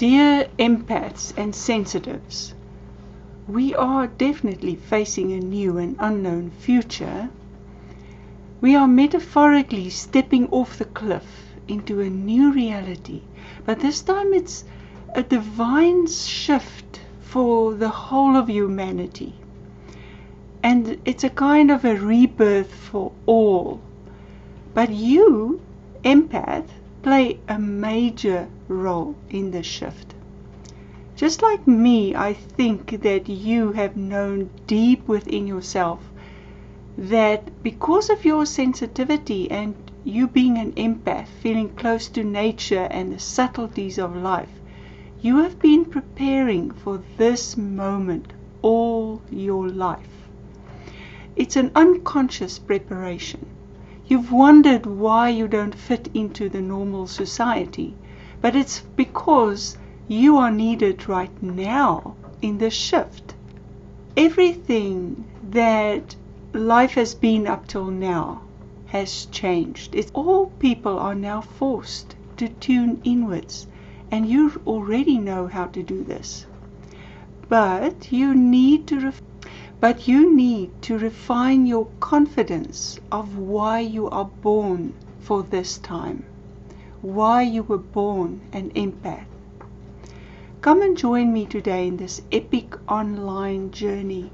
Dear empaths and sensitives, we are definitely facing a new and unknown future. We are metaphorically stepping off the cliff into a new reality, but this time it's a divine shift for the whole of humanity. And it's a kind of a rebirth for all. But you, empath, play a major role in this shift. Just like me, I think that you have known deep within yourself that because of your sensitivity and you being an empath, feeling close to nature and the subtleties of life, you have been preparing for this moment all your life. It's an unconscious preparation. You've wondered why you don't fit into the normal society, but it's because you are needed right now in this shift. Everything that life has been up till now has changed. All people are now forced to tune inwards, and you already know how to do this. But you need to refine your confidence of why you are born for this time, why you were born an empath. Come and join me today in this epic online journey.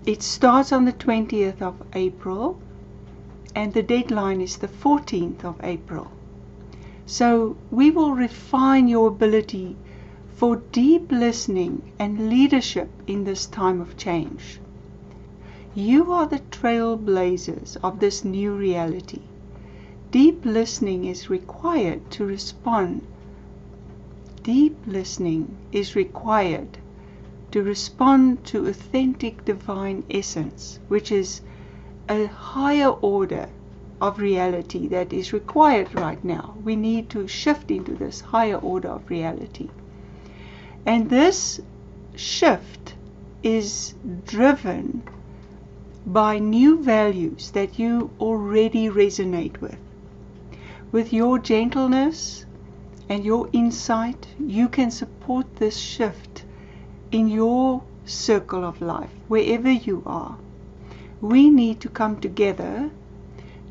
It starts on the 20th of April and the deadline is the 14th of April. So we will refine your ability for deep listening and leadership in this time of change. You are the trailblazers of this new reality. Deep listening is required to respond. Deep listening is required to respond to authentic divine essence, which is a higher order of reality that is required right now. We need to shift into this higher order of reality. And this shift is driven by new values that you already resonate with. With your gentleness and your insight, you can support this shift in your circle of life, wherever you are. We need to come together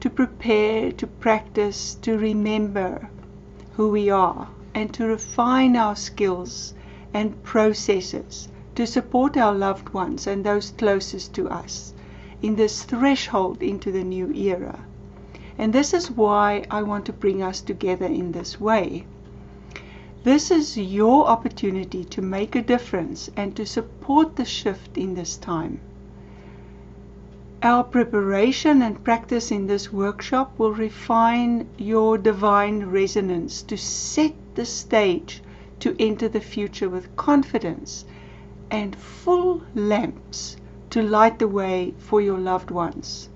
to prepare, to practice, to remember who we are, and to refine our skills and processes to support our loved ones and those closest to us in this threshold into the new era. And this is why I want to bring us together in this way. This is your opportunity to make a difference and to support the shift in this time. Our preparation and practice in this workshop will refine your divine resonance to set the stage to enter the future with confidence and full lamps to light the way for your loved ones.